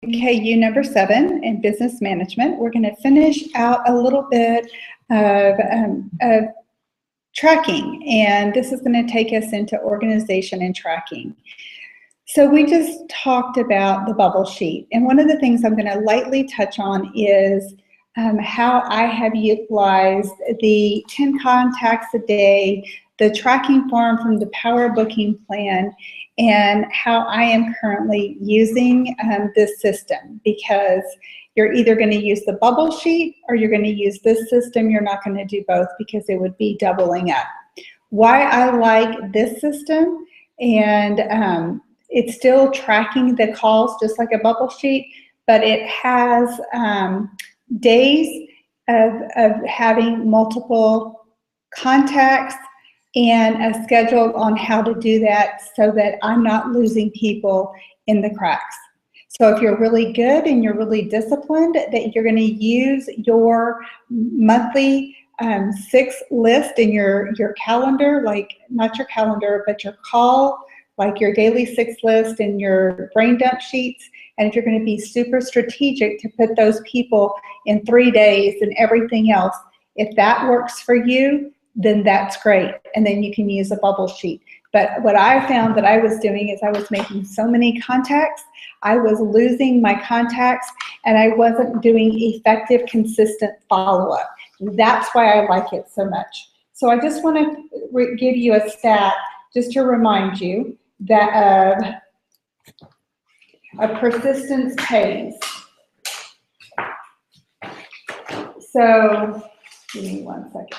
MKU number 7 in business management. We're going to finish out a little bit of tracking, and this is going to take us into organization and tracking. So we just talked about the bubble sheet, and one of the things I'm going to lightly touch on is how I have utilized the 10 contacts a day, the tracking form from the Power Booking Plan, and how I am currently using this system, because you're either going to use the bubble sheet or you're going to use this system. You're not going to do both because it would be doubling up. Why I like this system, and it's still tracking the calls just like a bubble sheet, but it has days of having multiple contacts and a schedule on how to do that so that I'm not losing people in the cracks. So if you're really good and you're really disciplined, that you're going to use your monthly 6 list in your calendar, like not your calendar, but your call, like your daily 6 list and your brain dump sheets. And if you're going to be super strategic to put those people in 3 days and everything else, if that works for you, then that's great. And then you can use a bubble sheet. But what I found that I was doing is I was making so many contacts, I was losing my contacts, and I wasn't doing effective, consistent follow-up. That's why I like it so much. So I just want to give you a stat just to remind you that persistence pays. So give me 1 second.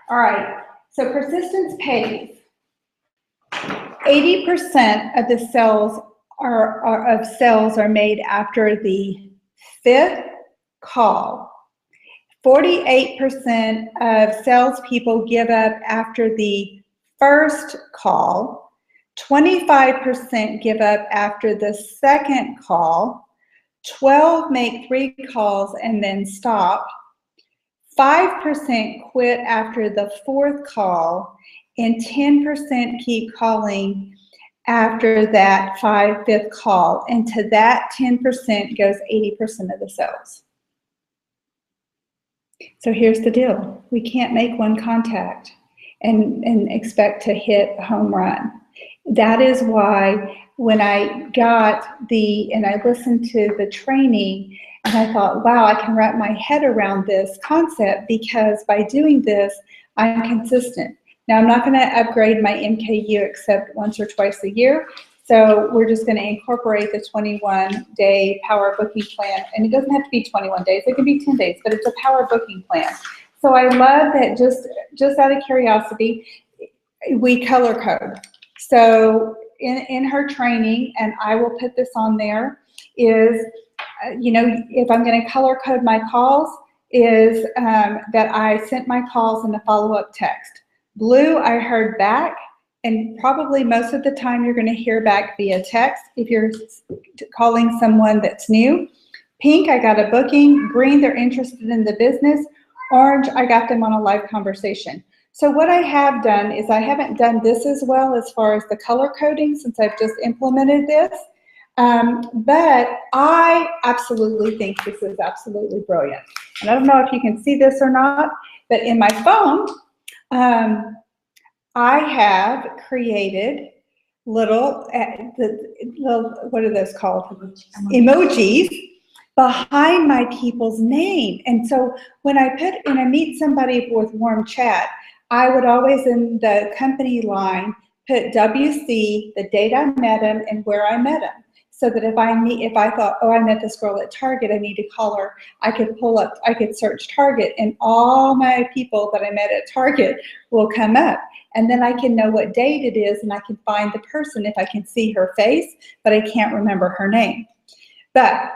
All right, so persistence pays. 80% of the sales are made after the 5th call. 48% of salespeople give up after the 1st call. 25% give up after the 2nd call. 12 make 3 calls and then stop. 5% quit after the 4th call, and 10% keep calling after that 5th call. And to that 10% goes 80% of the sales. So here's the deal. We can't make one contact and expect to hit a home run. That is why when I got and I listened to the training, and I thought, wow, I can wrap my head around this concept, because by doing this, I'm consistent. Now, I'm not going to upgrade my MKU except once or twice a year. So we're just going to incorporate the 21-day Power Booking Plan. And it doesn't have to be 21 days. It can be 10 days, but it's a Power Booking Plan. So I love that, just out of curiosity, we color code. So in her training, and I will put this on there, is if I'm going to color code my calls, is that I sent my calls in a follow-up text. Blue, I heard back, and probably most of the time you're going to hear back via text if you're calling someone that's new. Pink, I got a booking. Green, they're interested in the business. Orange, I got them on a live conversation. So what I have done is I haven't done this as well as far as the color coding since I've just implemented this. But I absolutely think this is absolutely brilliant. And I don't know if you can see this or not, but in my phone, I have created little, what are those called? Emojis behind my people's name. And so when I meet somebody with warm chat, I would always in the company line put WC, the date I met him, and where I met him. So that if I thought, oh, I met this girl at Target, I need to call her, I could search Target, and all my people that I met at Target will come up. And then I can know what date it is, and I can find the person if I can see her face, but I can't remember her name. But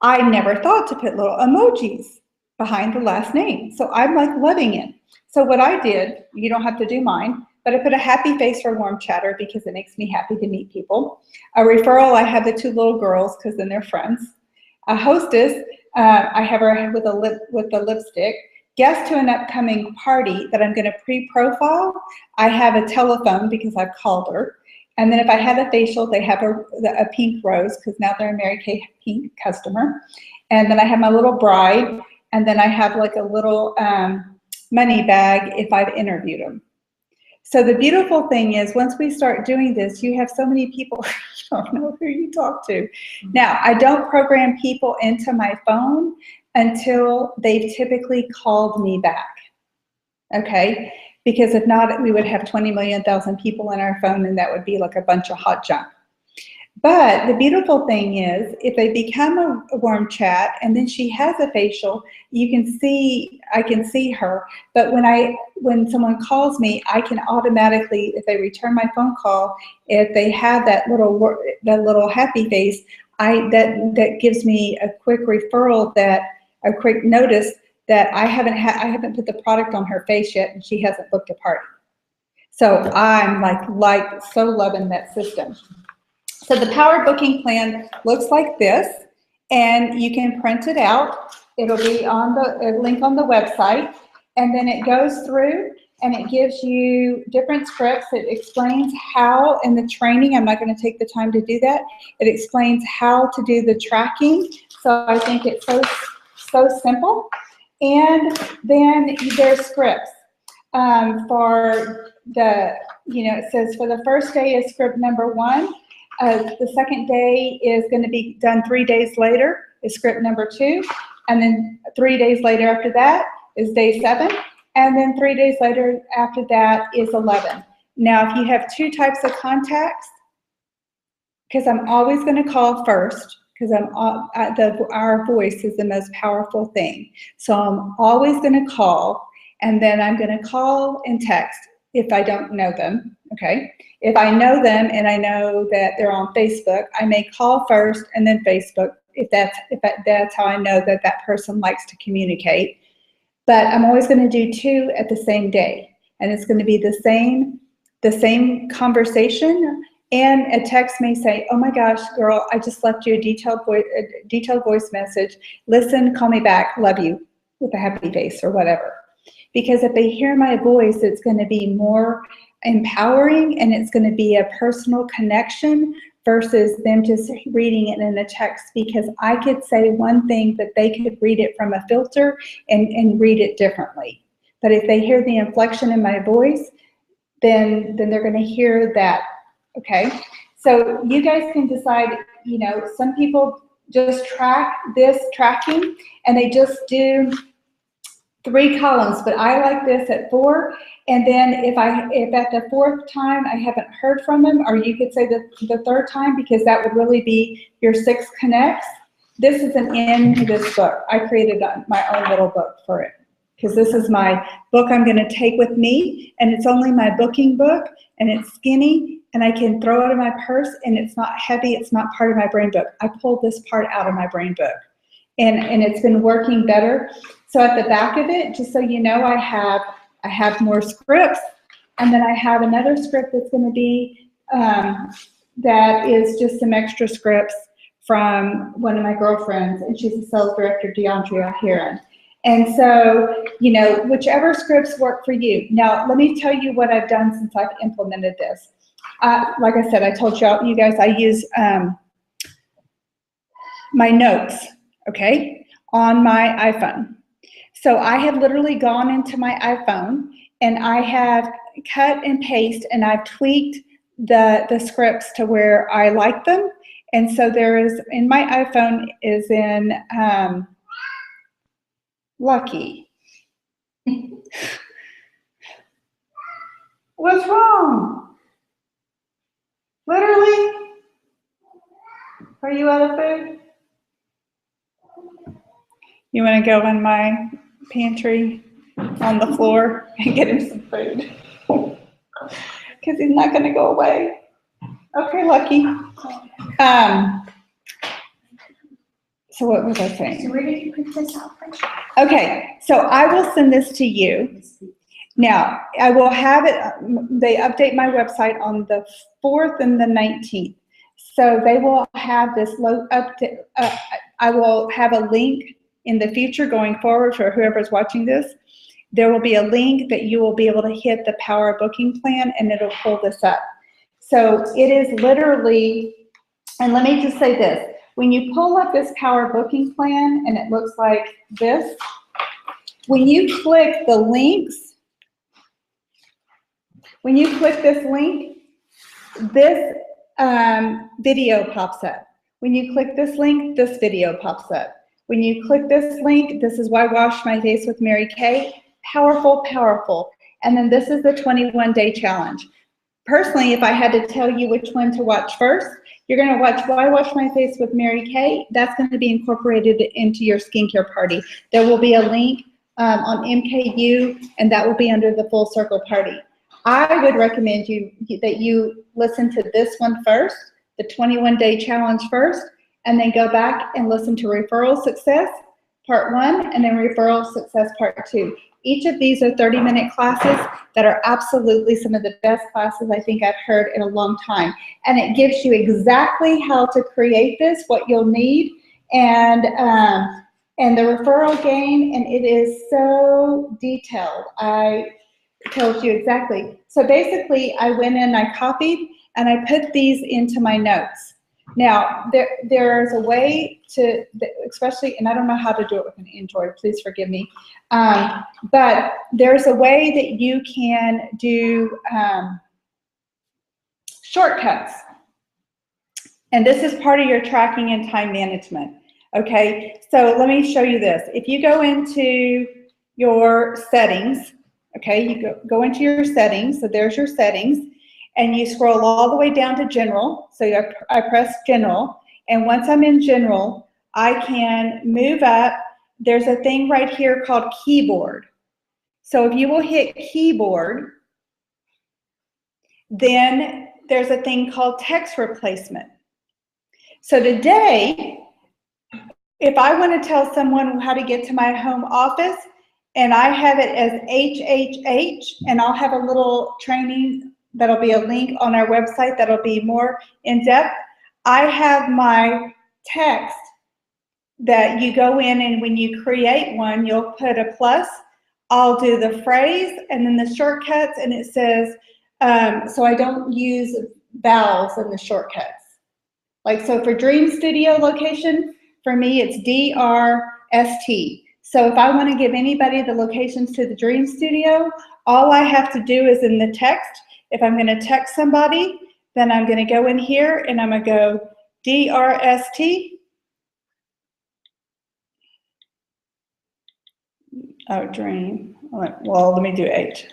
I never thought to put little emojis behind the last name. So I'm like loving it. So what I did, you don't have to do mine, but I put a happy face for warm chatter because it makes me happy to meet people. A referral, I have the 2 little girls because then they're friends. A hostess, I have her with the lipstick. Guest to an upcoming party that I'm going to pre-profile. I have a telephone because I've called her. And then if I had a facial, they have a pink rose, because now they're a Mary Kay pink customer. And then I have my little bride, and then I have like a little money bag if I've interviewed them. So the beautiful thing is, once we start doing this, you have so many people, you don't know who you talk to. Now, I don't program people into my phone until they've typically called me back, okay? Because if not, we would have 20 million thousand people in our phone, and that would be like a bunch of hot junk. But the beautiful thing is, if they become a warm chat and then she has a facial, you can see, I can see her. But when someone calls me, I can automatically, if they return my phone call, if they have that little happy face, that gives me a quick referral, a quick notice that I haven't put the product on her face yet, and she hasn't booked a party. So I'm like so loving that system. So the Power Booking Plan looks like this, and you can print it out. It'll be on a link on the website, and then it goes through and it gives you different scripts. It explains how, in the training, I'm not going to take the time to do that, it explains how to do the tracking. So I think it's so simple. And then there's scripts for the, it says for the first day is script number 1. The second day is going to be done 3 days later, is script number 2. And then 3 days later after that is day 7. And then 3 days later after that is 11. Now, if you have 2 types of contacts, because I'm always going to call first, because our voice is the most powerful thing. So I'm always going to call, and then I'm going to call and text if I don't know them, okay? If I know them and I know that they're on Facebook, I may call first and then Facebook, if that's how I know that person likes to communicate. But I'm always going to do 2 at the same day, and it's going to be the same conversation. And a text may say, "Oh my gosh, girl, I just left you a detailed voice message. Listen, call me back. Love you," with a happy face or whatever. Because if they hear my voice, it's going to be more empowering, and it's going to be a personal connection versus them just reading it in a text. Because I could say one thing, but they could read it from a filter and read it differently. But if they hear the inflection in my voice, then they're going to hear that. Okay, so you guys can decide, some people just track this tracking and they just do 3 columns, but I like this at 4. And then if at the 4th time I haven't heard from them, or you could say the 3rd time, because that would really be your 6 connects. This isn't in this book. I created my own little book for it, because this is my book I'm going to take with me, and it's only my booking book, and it's skinny, and I can throw it in my purse, and it's not heavy. It's not part of my brain book. I pulled this part out of my brain book, and it's been working better. So at the back of it, just so you know, I have more scripts, and then I have another script that's going to be that is just some extra scripts from one of my girlfriends, and she's a sales director, DeAndrea Heron. And so, whichever scripts work for you. Now, let me tell you what I've done since I've implemented this. Like I said, I told you guys I use my notes, okay, on my iPhone. So I have literally gone into my iPhone, and I have cut and pasted, and I've tweaked the scripts to where I like them. And so there is, in my iPhone is in Lucky. What's wrong? Literally? Are you out of food? You want to go in my pantry on the floor and get him some food? Because he's not going to go away. Okay, Lucky. So what was I saying? So where did you print this out from? Okay, so I will send this to you. Now, I will have it, they update my website on the 4th and the 19th. So they will have this I will have a link in the future going forward for whoever's watching this. There will be a link that you will be able to hit the Power Booking Plan, and it'll pull this up. So it is literally, and let me just say this, when you pull up this Power Booking Plan and it looks like this, when you click the links, when you click this link, this video pops up. When you click this link, this video pops up. When you click this link, this is Why Wash My Face with Mary Kay. Powerful, powerful. And then this is the 21-day challenge. Personally, if I had to tell you which one to watch first, you're going to watch Why Wash My Face with Mary Kay. That's going to be incorporated into your skincare party. There will be a link on MKU, and that will be under the Full Circle Party. I would recommend that you listen to this one first, the 21-day challenge first, and then go back and listen to Referral Success Part 1 and then Referral Success Part 2. Each of these are 30-minute classes that are absolutely some of the best classes I think I've heard in a long time. And it gives you exactly how to create this, what you'll need, and the referral game, and it is so detailed. I tells you exactly. So basically, I went in, I copied, and I put these into my notes. Now, there's a way to, especially, and I don't know how to do it with an Android, please forgive me, but there's a way that you can do shortcuts. And this is part of your tracking and time management. Okay, so let me show you this. If you go into your settings, okay, you go into your settings, so there's your settings, and you scroll all the way down to general. So I press general, and once I'm in general, I can move up. There's a thing right here called keyboard. So if you will hit keyboard, then there's a thing called text replacement. So today, if I want to tell someone how to get to my home office, and I have it as HHH, and I'll have a little training that'll be a link on our website that'll be more in depth. I have my text that you go in, and when you create one, you'll put a plus. I'll do the phrase and then the shortcuts, and it says, so I don't use vowels in the shortcuts. Like, so for Dream Studio location, for me, it's DRST. So if I want to give anybody the locations to the Dream Studio, all I have to do is in the text. If I'm going to text somebody, then I'm going to go in here and I'm going to go DRST. Oh, Dream. Well, let me do H.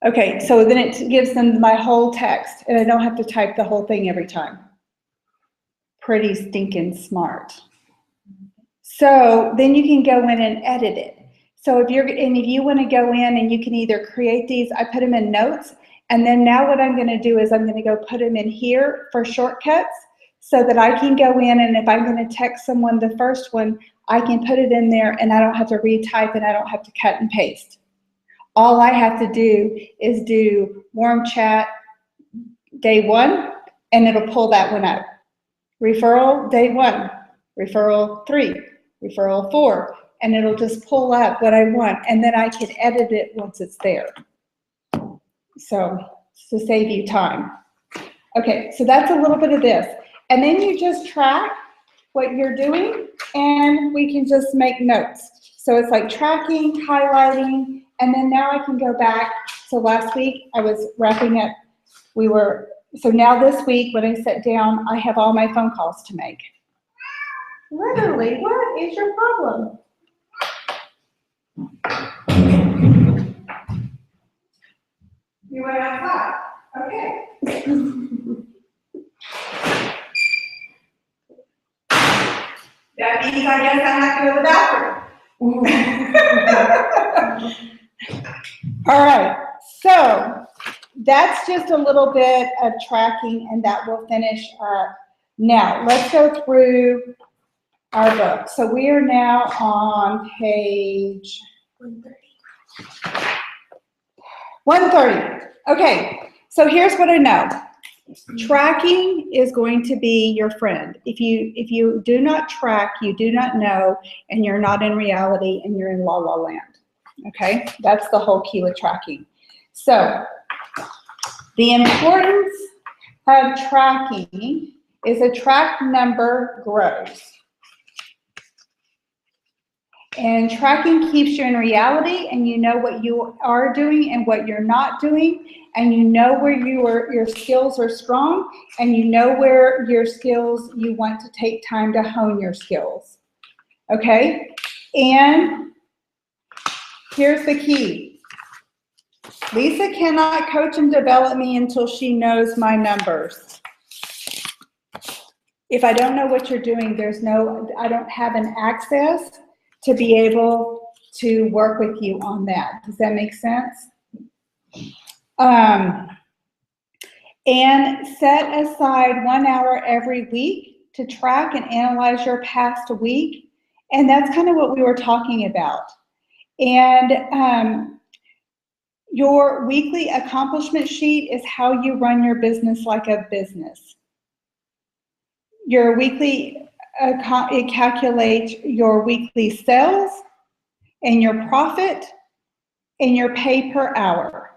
Okay, so then it gives them my whole text, and I don't have to type the whole thing every time. Pretty stinking smart. So then you can go in and edit it. So if you want to go in and you can either create these, I put them in notes, and then now what I'm going to do is I'm going to go put them in here for shortcuts so that I can go in, and if I'm going to text someone the first one, I can put it in there and I don't have to retype and I don't have to cut and paste. All I have to do is do warm chat day 1, and it'll pull that one up. Referral day 1, referral 3, referral 4, and it'll just pull up what I want, and then I can edit it once it's there. So to save you time. Okay, so that's a little bit of this. And then you just track what you're doing, and we can just make notes. So it's like tracking, highlighting, and then now I can go back. So last week I was wrapping up, so now this week when I sit down, I have all my phone calls to make. Literally, what is your problem? You went outside. Okay. That means I guess I have to go to the bathroom. All right, so that's just a little bit of tracking, and that will finish up. Now, let's go through our book. So we are now on page 130. Okay, so here's what I know. Tracking is going to be your friend. If you do not track, you do not know, and you're not in reality, and you're in la la land. Okay, that's the whole key with tracking. So The importance of tracking is a track number grows. And tracking keeps you in reality, and you know what you are doing and what you're not doing, and you know where your skills are strong, and you know where your skills you want to take time to hone your skills. Okay? And here's the key. Lisa cannot coach and develop me until she knows my numbers. If I don't know what you're doing, I don't have an access to be able to work with you on that. Does that make sense? And set aside 1 hour every week to track and analyze your past week. And that's kind of what we were talking about. And your weekly accomplishment sheet is how you run your business like a business. Your weekly, it calculates your weekly sales and your profit and your pay per hour.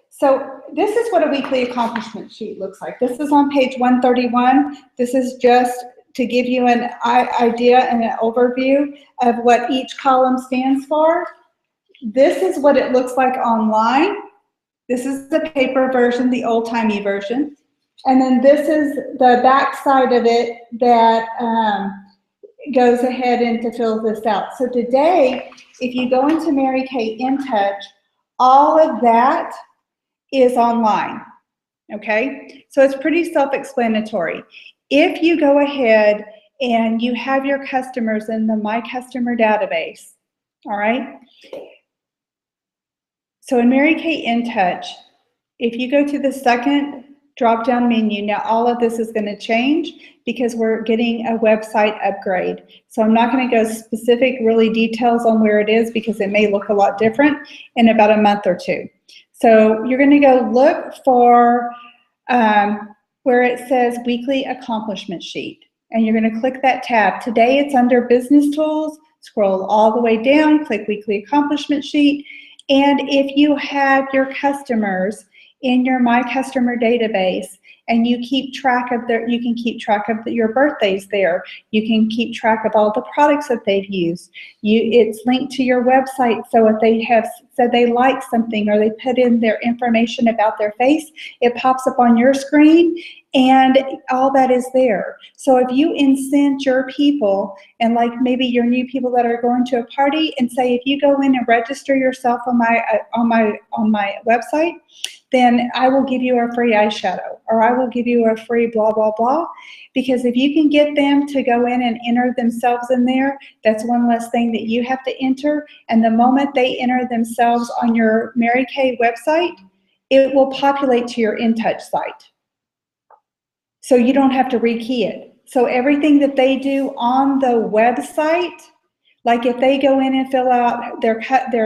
So this is what a weekly accomplishment sheet looks like. This is on page 131. This is just to give you an idea and an overview of what each column stands for. This is what it looks like online. This is the paper version, the old-timey version. And then this is the back side of it that goes ahead and to fill this out. So today, if you go into Mary Kay InTouch, all of that is online, okay? So it's pretty self-explanatory. If you go ahead and you have your customers in the My Customer database, all right? So in Mary Kay InTouch, if you go to the second drop-down menu, now all of this is going to change because we're getting a website upgrade. So I'm not going to go specific really details on where it is because it may look a lot different in about a month or two. So you're going to go look for where it says weekly accomplishment sheet, and you're going to click that tab. Today it's under business tools. Scroll all the way down, click weekly accomplishment sheet. And if you have your customers in your My Customer database, and you keep track of you can keep track of your birthdays there. You can keep track of all the products that they've used. It's linked to your website, so if they have said they like something or they put in their information about their face, it pops up on your screen, and all that is there. So if you incent your people, and like maybe your new people that are going to a party, and say if you go in and register yourself on my website, then I will give you a free eyeshadow, or I will give you a free blah, blah, blah. Because if you can get them to go in and enter themselves in there, that's one less thing that you have to enter. And the moment they enter themselves on your Mary Kay website, it will populate to your InTouch site. So you don't have to rekey it. So everything that they do on the website, like if they go in and fill out their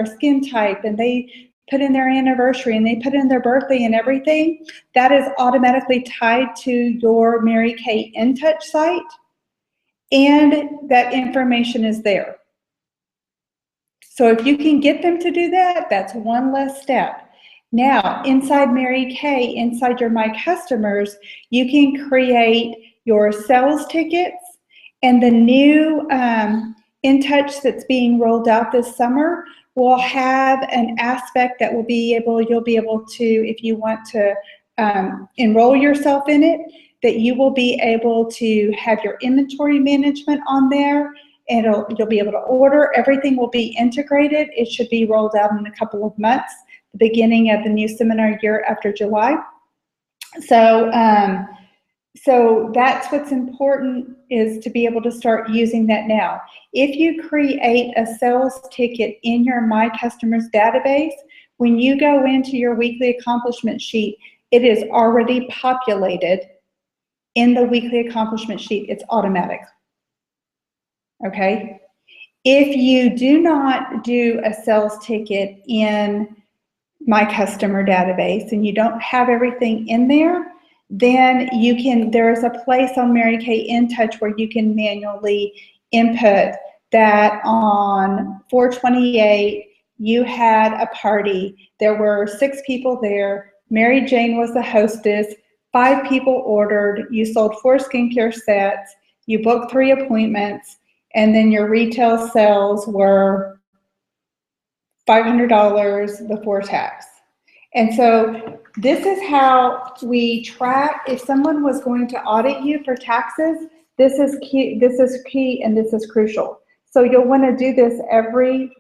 skin type, and they put in their anniversary, and they put in their birthday and everything, that is automatically tied to your Mary Kay InTouch site, and that information is there. So if you can get them to do that, that's one less step. Now, inside Mary Kay, inside your My Customers, you can create your sales tickets, and the new InTouch that's being rolled out this summer will have an aspect that you'll be able to, if you want to enroll yourself in it, that you will be able to have your inventory management on there, and you'll be able to order. Everything will be integrated. It should be rolled out in a couple of months, the beginning of the new seminar year after July. So that's what's important, is to be able to start using that now. If you create a sales ticket in your My Customers database, when you go into your weekly accomplishment sheet, it is already populated in the weekly accomplishment sheet. It's automatic. Okay? If you do not do a sales ticket in My Customer database and you don't have everything in there, then there's a place on Mary Kay InTouch where you can manually input that on 4/28 you had a party. There were 6 people there. Mary Jane was the hostess. 5 people ordered. You sold 4 skincare sets. You booked 3 appointments, and then your retail sales were $500 before tax. And so this is how we track. If someone was going to audit you for taxes, this is key, and this is crucial. So you'll want to do this every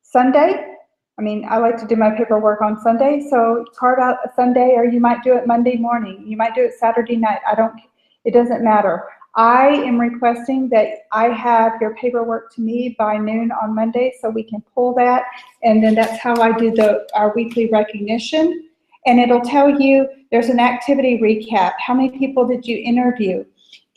Sunday. I mean, I like to do my paperwork on Sunday, so carve out a Sunday, or you might do it Monday morning. You might do it Saturday night. It doesn't matter. I am requesting that I have your paperwork to me by noon on Monday so we can pull that, and then that's how I do our weekly recognition. And it'll tell you, there's an activity recap. How many people did you interview?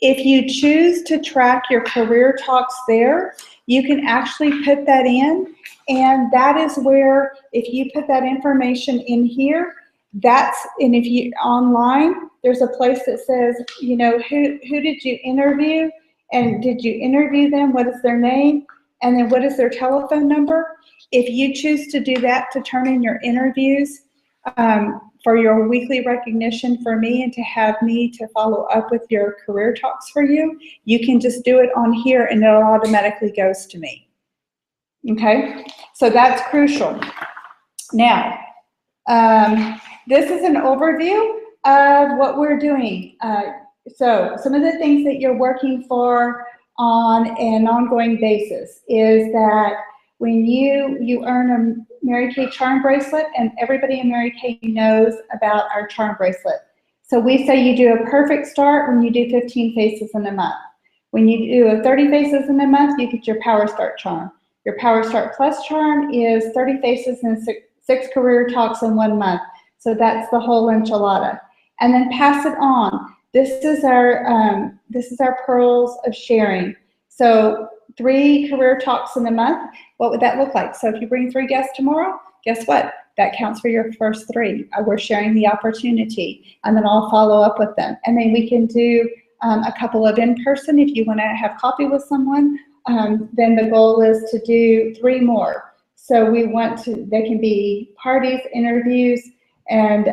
If you choose to track your career talks there, you can actually put that in, and that is where, if you put that information in here, and if you online, there's a place that says, you know, who did you interview, and did you interview them? What is their name? And then what is their telephone number? If you choose to do that to turn in your interviews for your weekly recognition for me, and to have me to follow up with your career talks for you, you can just do it on here and it automatically goes to me. Okay, so that's crucial. Now, this is an overview of what we're doing. So some of the things that you're working for on an ongoing basis is that when you earn a Mary Kay charm bracelet, and everybody in Mary Kay knows about our charm bracelet. So we say you do a perfect start when you do 15 faces in a month. When you do 30 faces in a month, you get your Power Start charm. Your Power Start Plus charm is 30 faces and 6 career talks in 1 month. So that's the whole enchilada. And then pass it on. This is our pearls of sharing. So 3 career talks in a month. What would that look like? So if you bring 3 guests tomorrow, guess what? That counts for your first 3. We're sharing the opportunity, and then I'll follow up with them. And then we can do a couple of in-person if you want to have coffee with someone. Then the goal is to do 3 more. So they can be parties, interviews, and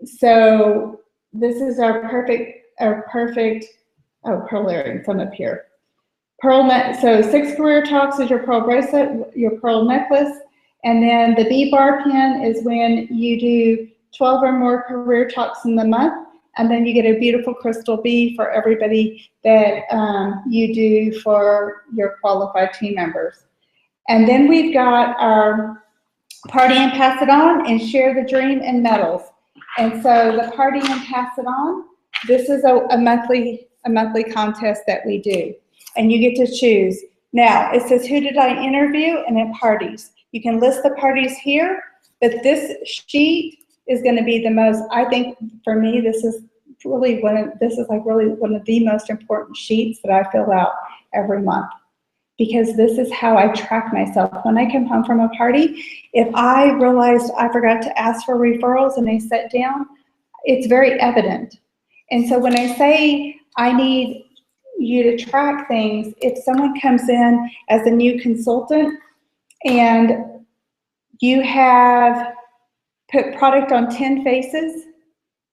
so this is our perfect, oh, pearl earrings, I'm up here. So 6 career talks is your pearl bracelet, your pearl necklace, and then the bee bar pin is when you do 12 or more career talks in the month, and then you get a beautiful crystal bee for everybody that you do for your qualified team members. And then we've got our Party and Pass It On and Share the Dream and medals. And so the Party and Pass It On, this is a monthly contest that we do. And you get to choose. Now, it says, who did I interview? And then parties. You can list the parties here, but this sheet is going to be the most, I think, for me, this is really one of the most important sheets that I fill out every month, because this is how I track myself. When I come home from a party, if I realized I forgot to ask for referrals and they sat down, it's very evident. And so when I say I need you to track things, if someone comes in as a new consultant and you have put product on 10 faces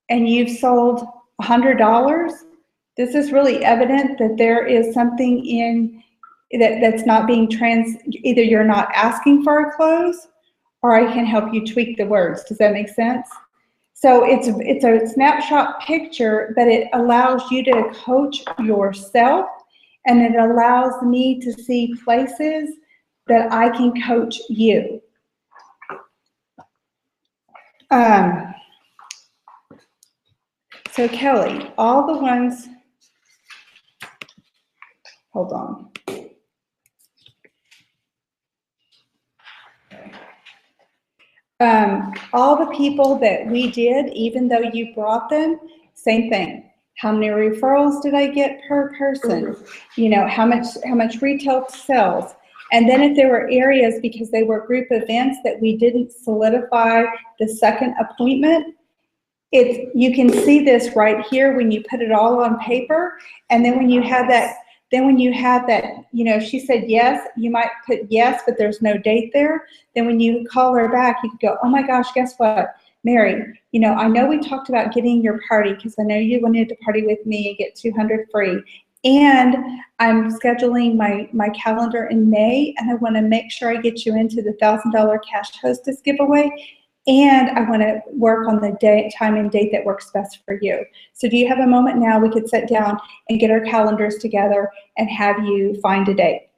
and you've sold $100, this is really evident that there is something in that's not being either you're not asking for a close, or I can help you tweak the words. Does that make sense? So it's a snapshot picture, but it allows you to coach yourself, and it allows me to see places that I can coach you. So Kelly, all the ones, hold on. All the people that we did, even though you brought them, same thing. How many referrals did I get per person? You know, how much retail sales? And then if there were areas, because they were group events, that we didn't solidify the second appointment, you can see this right here when you put it all on paper. And then when you have that, you know, she said yes, you might put yes, but there's no date there. Then when you call her back, you could go, oh my gosh, guess what? Mary, you know, I know we talked about getting your party because I know you wanted to party with me and get 200 free. And I'm scheduling my calendar in May, and I want to make sure I get you into the $1,000 cash hostess giveaway. And I want to work on the time and date that works best for you. So do you have a moment now we could sit down and get our calendars together and have you find a date?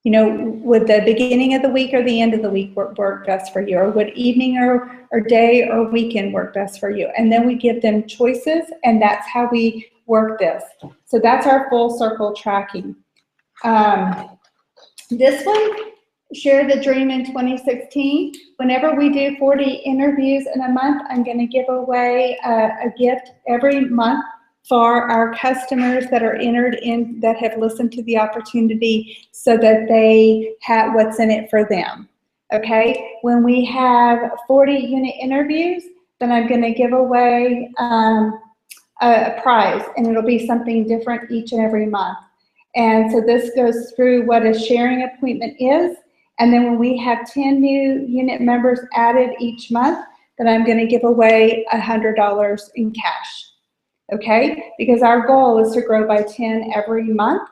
You know, would the beginning of the week or the end of the week work best for you? Or would evening or day or weekend work best for you? And then we give them choices, and that's how we work this. So that's our full circle tracking. This one, Share the Dream in 2016. Whenever we do 40 interviews in a month, I'm going to give away a gift every month for our customers that are entered in, that have listened to the opportunity, so that they have what's in it for them. Okay, when we have 40 unit interviews, then I'm going to give away a prize, and it'll be something different each and every month. And so this goes through what a sharing appointment is. And then when we have 10 new unit members added each month, then I'm going to give away $100 in cash. Okay, because our goal is to grow by 10 every month.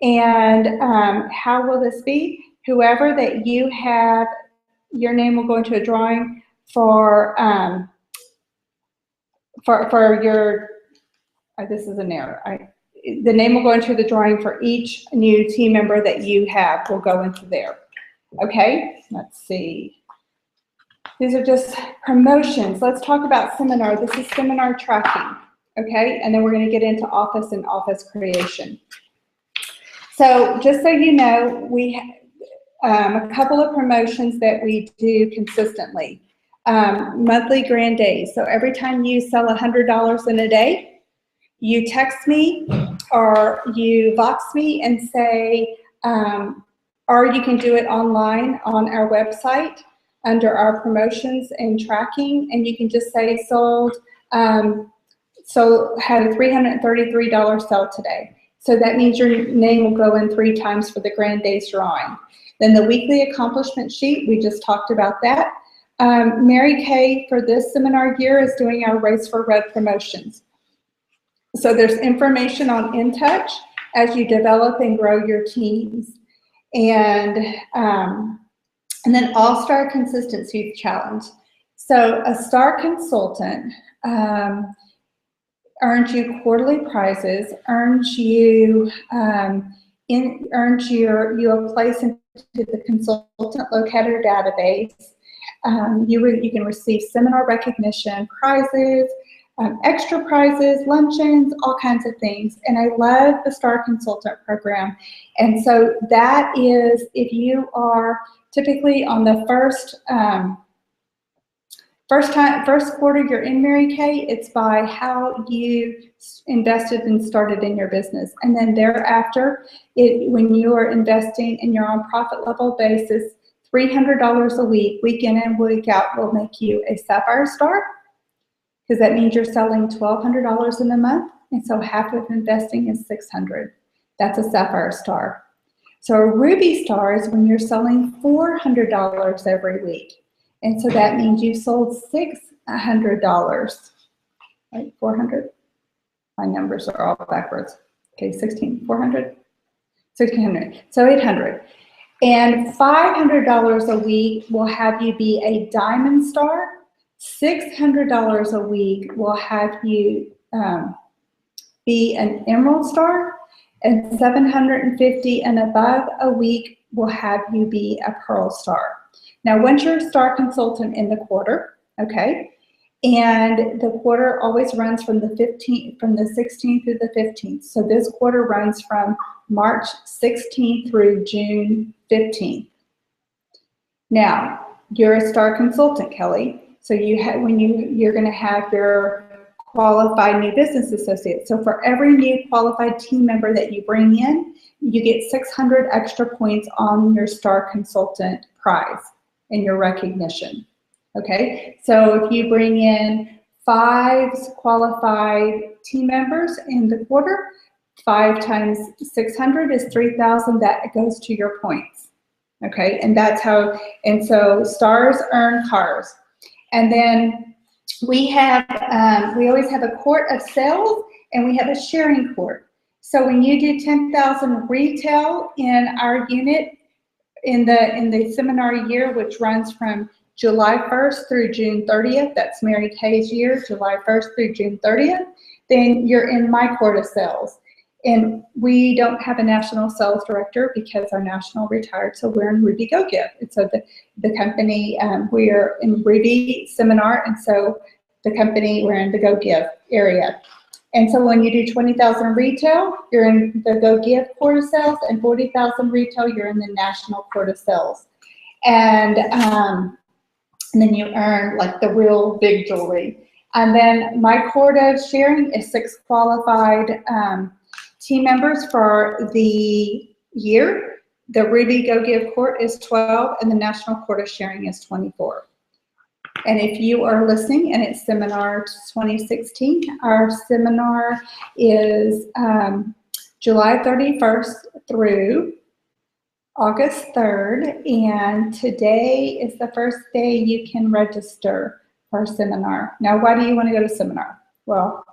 And how will this be? Whoever that you have, your name will go into a drawing for your, this is an error. The name will go into the drawing for each new team member that you have will go into there. Okay, let's see. These are just promotions. Let's talk about seminar. This is seminar tracking. Okay, and then we're going to get into office and office creation. So just so you know, we have a couple of promotions that we do consistently. Monthly grand days. So every time you sell $100 in a day, you text me or you box me and say, or you can do it online on our website under our promotions and tracking, and you can just say sold, so had a $333 sale today. So that means your name will go in 3 times for the grand days drawing. Then the weekly accomplishment sheet, we just talked about that. Mary Kay for this seminar year is doing our Race for Red promotions. So there's information on InTouch as you develop and grow your teams. And then All-Star Consistency Challenge. So a star consultant earns you quarterly prizes, earns you a place into the consultant locator database. You can receive seminar recognition, prizes, extra prizes, luncheons, all kinds of things. And I love the Star Consultant program. And so that is, if you are typically on the first quarter you're in Mary Kay, it's by how you invested and started in your business. And then thereafter, when you are investing and you're on profit level basis, $300 a week, week in and week out, will make you a Sapphire Star, because that means you're selling $1,200 in a month, and so half of investing is $600. That's a Sapphire Star. So a Ruby Star is when you're selling $400 every week. And so that means you sold $600, right? 400? My numbers are all backwards. Okay, 400, 1,600, so 800. And $500 a week will have you be a Diamond Star. $600 a week will have you be an Emerald Star, and $750 and above a week will have you be a Pearl Star. Now, once you're a Star Consultant in the quarter, okay, and the quarter always runs from the 16th through the 15th. So this quarter runs from March 16th through June 15th. Now, you're a Star Consultant, Kelly. So you're going to have your qualified new business associate. So for every new qualified team member that you bring in, you get 600 extra points on your Star Consultant prize and your recognition. Okay, so if you bring in 5 qualified team members in the quarter, 5 times 600 is 3,000. That goes to your points. Okay, and that's how. And so stars earn cars. And then we have, we always have a quart of sales, and we have a sharing quart. So when you do 10,000 retail in our unit in the seminar year, which runs from July 1st through June 30th, that's Mary Kay's year, July 1st through June 30th, then you're in my quart of sales. And we don't have a national sales director because our national retired, so we're in Ruby Go Give. And so the company, we are in Ruby Seminar, and so the company, we're in the Go Give area. And so when you do 20,000 retail, you're in the Go Give quart of sales, and 40,000 retail, you're in the national quart of sales. And then you earn like the real big jewelry. And then my quart of sharing is 6 qualified team members for the year. The Ruby Go Give quart is 12, and the national quart of sharing is 24. And if you are listening and it's Seminar 2016, our seminar is July 31st through August 3rd, and today is the first day you can register for a seminar. Now, why do you want to go to seminar? Well,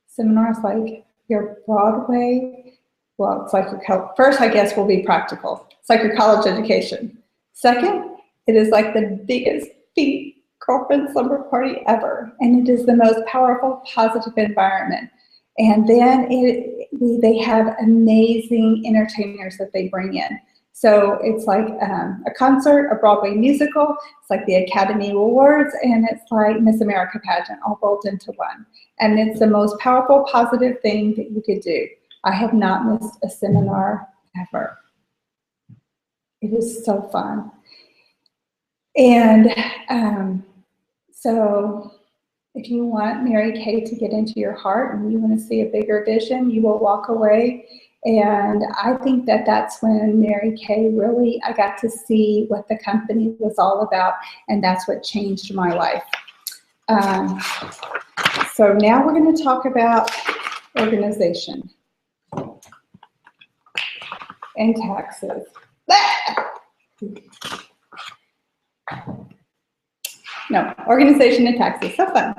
seminar is like your Broadway, well, it's like your, first, I guess, will be practical. It's like your college education. Second, it is like the biggest girlfriend slumber party ever, and it is the most powerful, positive environment. And then they have amazing entertainers that they bring in. So it's like a concert, a Broadway musical, it's like the Academy Awards, and it's like Miss America pageant all rolled into one. And it's the most powerful, positive thing that you could do. I have not missed a seminar ever. It is so fun. And so if you want Mary Kay to get into your heart and you want to see a bigger vision, you will walk away. And I think that that's when Mary Kay really, I got to see what the company was all about, and that's what changed my life. So now we're going to talk about organization and taxes. No, organization and taxes, so fun.